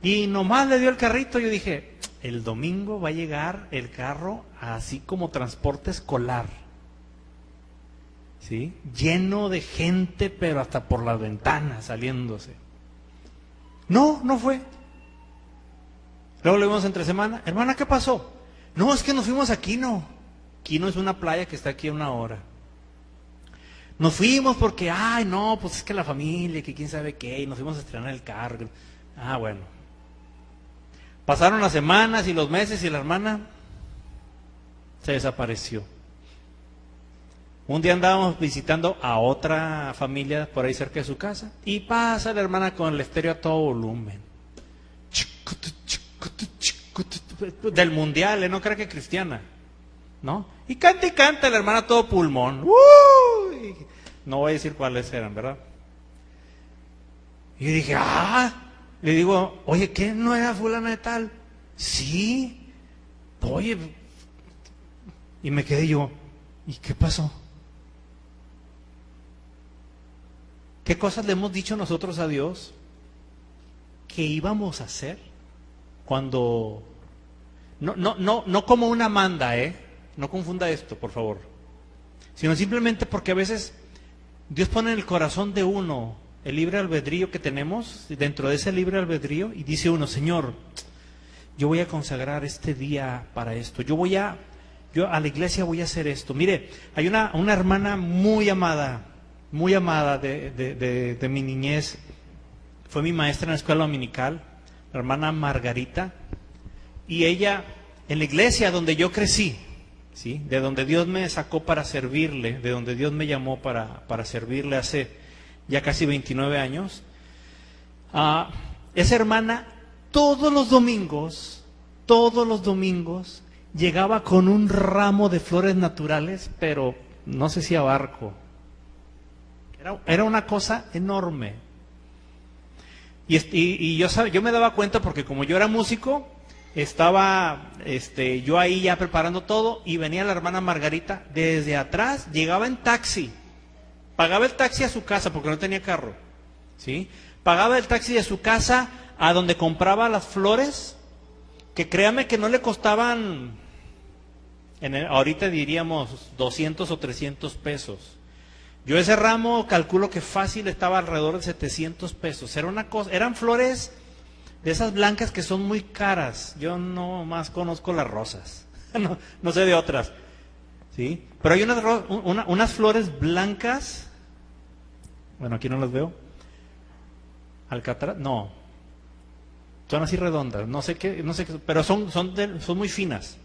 Y nomás le dio el carrito. Yo dije, el domingo va a llegar el carro así como transporte escolar, ¿sí? Lleno de gente, pero hasta por las ventanas saliéndose. No fue. Luego lo vimos entre semana. Hermana, ¿qué pasó? No, es que nos fuimos a Quino. Quino es una playa que está aquí a 1 hora. Nos fuimos porque, pues es que la familia, que quién sabe qué, y nos fuimos a estrenar el carro. Bueno. Pasaron las semanas y los meses y la hermana se desapareció. Un día andábamos visitando a otra familia por ahí cerca de su casa y pasa la hermana con el estéreo a todo volumen. Del mundial, no creo que cristiana, ¿no? Y canta la hermana a todo pulmón. ¡Uy! No voy a decir cuáles eran, ¿verdad? Y yo dije, le digo, oye, ¿qué no era fulana de tal? Sí. Oye, y me quedé yo, ¿y qué pasó? ¿Qué cosas le hemos dicho nosotros a Dios que íbamos a hacer cuando... No como una manda, no confunda esto, por favor. Sino simplemente porque a veces Dios pone en el corazón de uno el libre albedrío que tenemos, dentro de ese libre albedrío, y dice uno, Señor, yo voy a consagrar este día para esto, yo a la iglesia voy a hacer esto. Mire, hay una hermana muy amada de mi niñez, fue mi maestra en la escuela dominical, la hermana Margarita, y ella, en la iglesia donde yo crecí, ¿sí?, de donde Dios me sacó para servirle, de donde Dios me llamó para servirle hace ya casi 29 años, esa hermana todos los domingos, llegaba con un ramo de flores naturales, pero no sé si a barco. Era una cosa enorme. Y yo me daba cuenta porque como yo era músico, estaba yo ahí ya preparando todo y venía la hermana Margarita desde atrás, llegaba en taxi, pagaba el taxi a su casa porque no tenía carro, ¿sí? Pagaba el taxi de su casa a donde compraba las flores, que créame que no le costaban, ahorita diríamos 200 o 300 pesos. Yo ese ramo calculo que fácil estaba alrededor de 700 pesos. Era una cosa, eran flores de esas blancas que son muy caras. Yo no más conozco las rosas, no sé de otras, ¿sí? Pero hay unas flores blancas, bueno, aquí no las veo. Alcatraz, no. Son así redondas, no sé qué, pero son muy finas.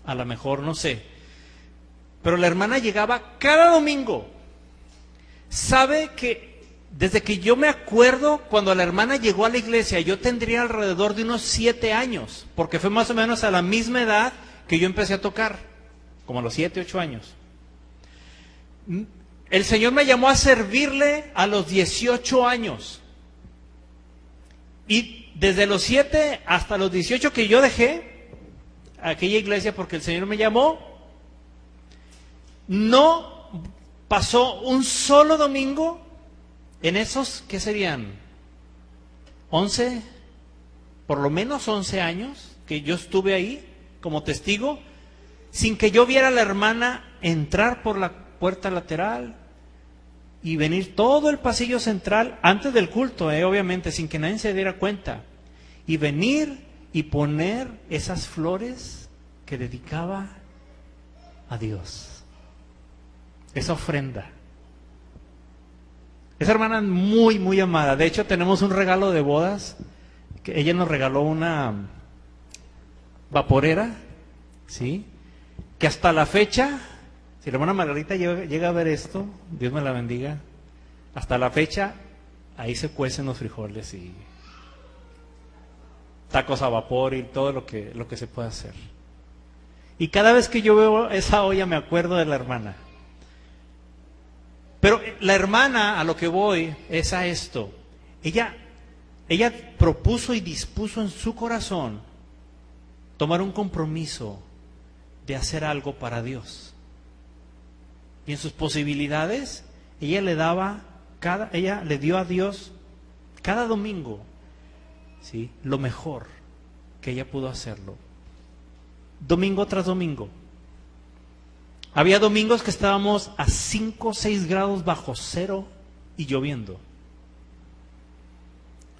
A lo mejor, no sé. Pero la hermana llegaba cada domingo. ¿Sabe que desde que yo me acuerdo, cuando la hermana llegó a la iglesia, yo tendría alrededor de unos 7 años, porque fue más o menos a la misma edad que yo empecé a tocar, como a los 7, 8 años. El Señor me llamó a servirle a los 18 años. Y desde los 7 hasta los 18 que yo dejé aquella iglesia porque el Señor me llamó, no pasó un solo domingo en esos, ¿qué serían? 11, por lo menos 11 años que yo estuve ahí como testigo, sin que yo viera a la hermana entrar por la puerta lateral y venir todo el pasillo central antes del culto, obviamente, sin que nadie se diera cuenta, y venir y poner esas flores que dedicaba a Dios, esa ofrenda. Esa hermana muy, muy amada. De hecho, tenemos un regalo de bodas, que ella nos regaló una vaporera, ¿sí?, que hasta la fecha, si la hermana Margarita llega a ver esto, Dios me la bendiga, hasta la fecha, ahí se cuecen los frijoles y tacos a vapor y todo lo que se puede hacer. Y cada vez que yo veo esa olla me acuerdo de la hermana. Pero la hermana, a lo que voy, es a esto. Ella propuso y dispuso en su corazón tomar un compromiso de hacer algo para Dios. Y en sus posibilidades, ella le dio a Dios cada domingo, ¿sí?, lo mejor que ella pudo hacerlo. Domingo tras domingo. Había domingos que estábamos a 5 o 6 grados bajo cero y lloviendo.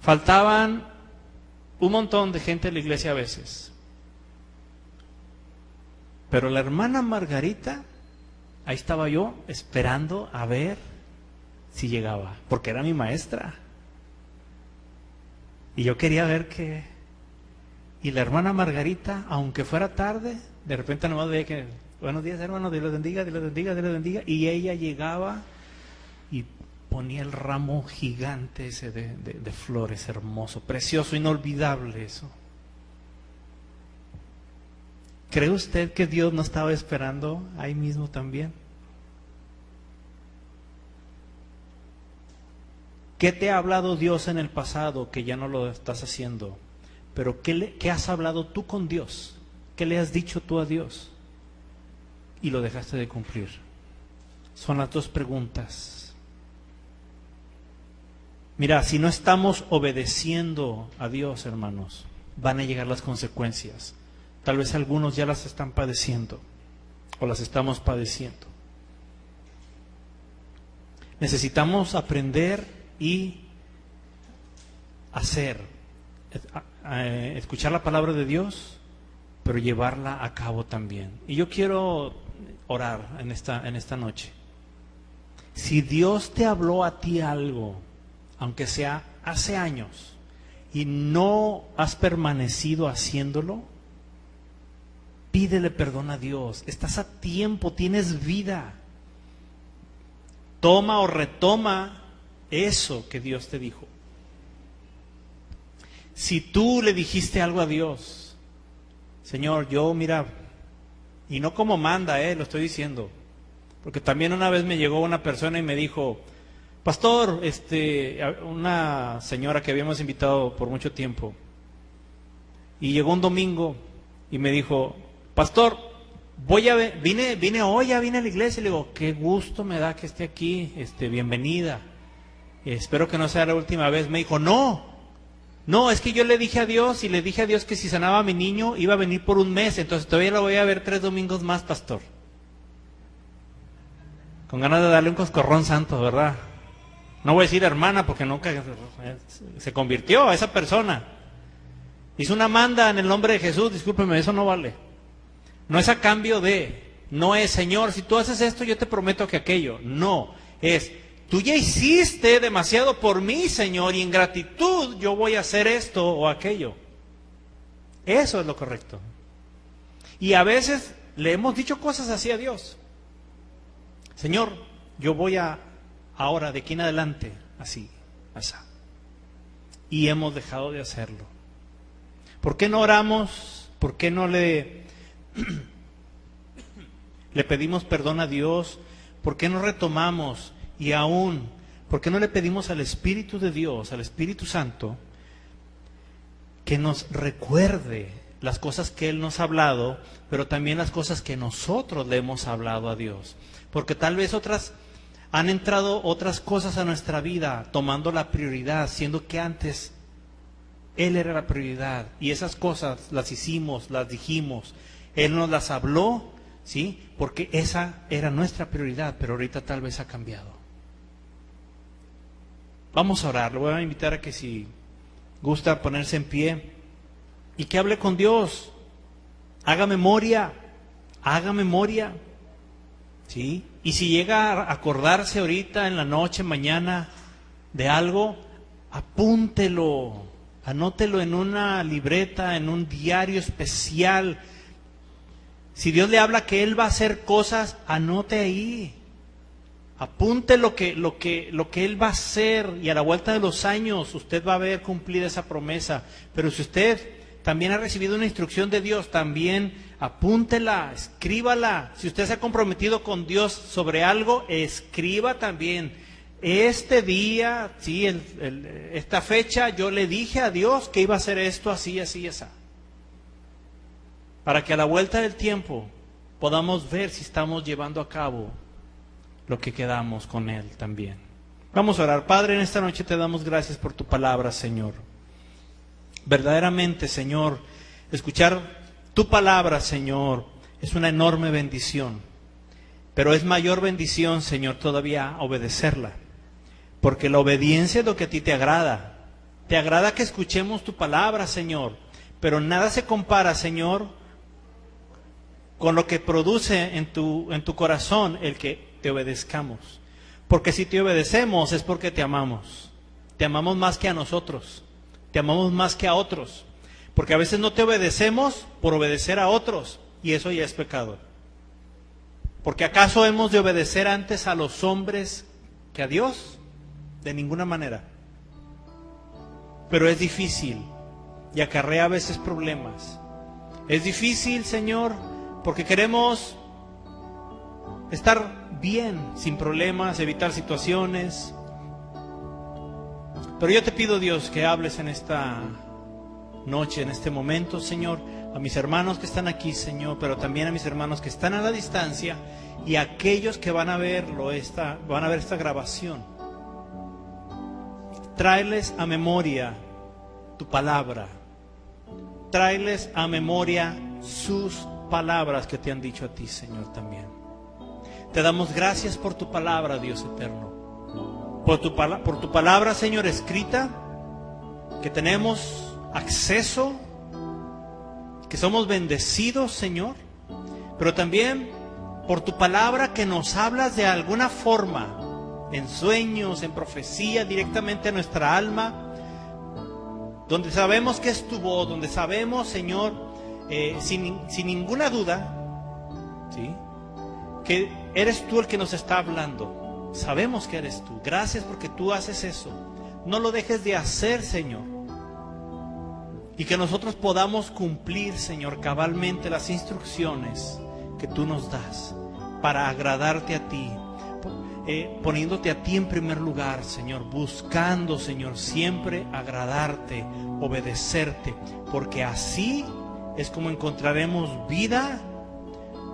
Faltaban un montón de gente en la iglesia a veces. Pero la hermana Margarita, ahí estaba yo esperando a ver si llegaba, porque era mi maestra. Y yo quería ver qué. Y la hermana Margarita, aunque fuera tarde, de repente nomás veía que, buenos días hermano, Dios les bendiga, Dios les bendiga, Dios les bendiga. Y ella llegaba y ponía el ramo gigante ese de flores, hermoso, precioso, inolvidable eso. ¿Cree usted que Dios no estaba esperando ahí mismo también? ¿Qué te ha hablado Dios en el pasado que ya no lo estás haciendo? Pero ¿qué has hablado tú con Dios? ¿Qué le has dicho tú a Dios? Y lo dejaste de cumplir. Son las dos preguntas. Mira, si no estamos obedeciendo a Dios, hermanos, van a llegar las consecuencias. Tal vez algunos ya las están padeciendo o las estamos padeciendo. necesitamos aprender y hacer, escuchar la palabra de Dios, pero llevarla a cabo también. Y yo quiero orar en esta noche. Si Dios te habló a ti algo, aunque sea hace años, y no has permanecido haciéndolo, pídele perdón a Dios. Estás a tiempo, tienes vida. Toma o retoma eso que Dios te dijo. Si tú le dijiste algo a Dios, Señor, yo mira, y no como manda, lo estoy diciendo, porque también una vez me llegó una persona y me dijo, pastor, una señora que habíamos invitado por mucho tiempo, y llegó un domingo y me dijo, pastor, vine hoy, ya vine a la iglesia. Y le digo, qué gusto me da que esté aquí, bienvenida, espero que no sea la última vez. Me dijo, no, es que yo le dije a Dios, y le dije a Dios que si sanaba a mi niño iba a venir por un mes, entonces todavía lo voy a ver 3 domingos más, pastor. Con ganas de darle un coscorrón santo, ¿verdad? No voy a decir hermana porque nunca se convirtió a esa persona. Hizo una manda en el nombre de Jesús, discúlpeme, eso no vale. No es a cambio de, no es, Señor, si tú haces esto yo te prometo que aquello. No, es, tú ya hiciste demasiado por mí, Señor, y en gratitud yo voy a hacer esto o aquello. Eso es lo correcto. Y a veces le hemos dicho cosas así a Dios. Señor, yo voy ahora, de aquí en adelante, así. Y hemos dejado de hacerlo. ¿Por qué no oramos? ¿Por qué no le pedimos perdón a Dios? ¿Por qué no retomamos? Y aún, ¿por qué no le pedimos al Espíritu de Dios, al Espíritu Santo, que nos recuerde las cosas que Él nos ha hablado, pero también las cosas que nosotros le hemos hablado a Dios? Porque tal vez han entrado otras cosas a nuestra vida, tomando la prioridad, siendo que antes Él era la prioridad. Y esas cosas las hicimos, las dijimos, Él nos las habló, ¿sí? Porque esa era nuestra prioridad, pero ahorita tal vez ha cambiado. Vamos a orar, le voy a invitar a que si gusta ponerse en pie y que hable con Dios. Haga memoria, ¿sí? Y si llega a acordarse ahorita, en la noche, mañana, de algo, apúntelo, anótelo en una libreta, en un diario especial. Si Dios le habla que Él va a hacer cosas, anote ahí. Apunte lo que Él va a hacer, y a la vuelta de los años usted va a ver cumplida esa promesa. Pero si usted también ha recibido una instrucción de Dios, también apúntela, escríbala. Si usted se ha comprometido con Dios sobre algo, escriba también. Este día, sí, esta fecha, yo le dije a Dios que iba a hacer esto así, así, así. Para que a la vuelta del tiempo podamos ver si estamos llevando a cabo lo que quedamos con Él también. Vamos a orar. Padre, en esta noche te damos gracias por tu palabra, Señor. Verdaderamente, Señor, escuchar tu palabra, Señor, es una enorme bendición. Pero es mayor bendición, Señor, todavía obedecerla. Porque la obediencia es lo que a ti te agrada. Te agrada que escuchemos tu palabra, Señor. Pero nada se compara, Señor, con lo que produce en tu corazón el que te obedezcamos. Porque si te obedecemos es porque te amamos. Te amamos más que a nosotros. Te amamos más que a otros. Porque a veces no te obedecemos por obedecer a otros, y eso ya es pecado. Porque ¿acaso hemos de obedecer antes a los hombres que a Dios? De ninguna manera. Pero es difícil y acarrea a veces problemas. Es difícil, Señor, porque queremos estar bien, sin problemas, evitar situaciones. Pero yo te pido, Dios, que hables en esta noche, en este momento, Señor, a mis hermanos que están aquí, Señor, pero también a mis hermanos que están a la distancia y a aquellos que van a verlo, van a ver esta grabación. Tráeles a memoria tu palabra. Tráeles a memoria sus palabras que te han dicho a ti, Señor, también. Te damos gracias por tu palabra, Dios eterno. por tu palabra, Señor, escrita, que tenemos acceso, que somos bendecidos, Señor, pero también por tu palabra que nos hablas de alguna forma, en sueños, en profecía, directamente a nuestra alma, donde sabemos que es tu voz, donde sabemos, Señor, sin ninguna duda, ¿sí?, que eres tú el que nos está hablando. Sabemos que eres tú. Gracias porque tú haces eso. No lo dejes de hacer, Señor. Y que nosotros podamos cumplir, Señor, cabalmente las instrucciones que tú nos das para agradarte a ti, poniéndote a ti en primer lugar, Señor, buscando, Señor, siempre agradarte, obedecerte, porque así es como encontraremos vida,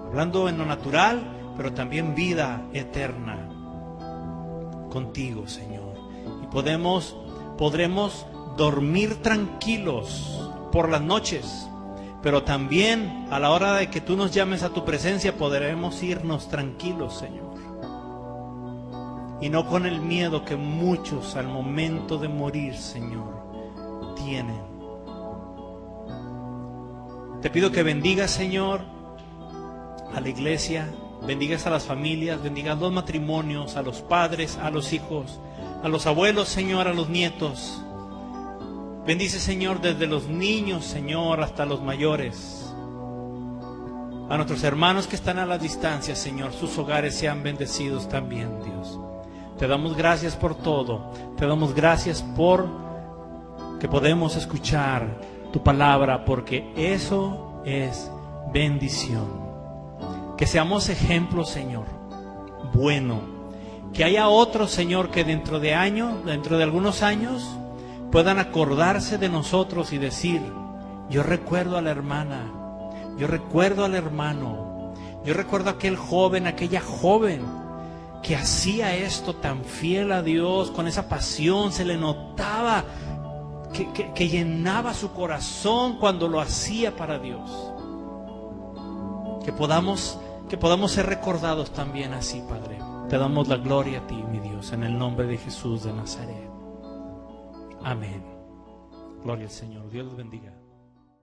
hablando en lo natural, pero también vida eterna contigo, Señor. Y podremos dormir tranquilos por las noches, pero también a la hora de que tú nos llames a tu presencia podremos irnos tranquilos, Señor, y no con el miedo que muchos al momento de morir, Señor, tienen. Te pido que bendigas, Señor, a la iglesia, bendigas a las familias, bendigas los matrimonios, a los padres, a los hijos, a los abuelos, Señor, a los nietos. Bendice, Señor, desde los niños, Señor, hasta los mayores. A nuestros hermanos que están a la distancia, Señor, sus hogares sean bendecidos también, Dios. Te damos gracias por todo. Te damos gracias por que podemos escuchar tu palabra, porque eso es bendición. Que seamos ejemplos, Señor, bueno. Que haya otros, Señor, que dentro de algunos años, puedan acordarse de nosotros y decir: yo recuerdo a la hermana, yo recuerdo al hermano, yo recuerdo a aquel joven, aquella joven que hacía esto tan fiel a Dios, con esa pasión, se le notaba que llenaba su corazón cuando lo hacía para Dios. Que podamos ser recordados también así, Padre. Te damos la gloria a ti, mi Dios, en el nombre de Jesús de Nazaret. Amén. Gloria al Señor. Dios los bendiga.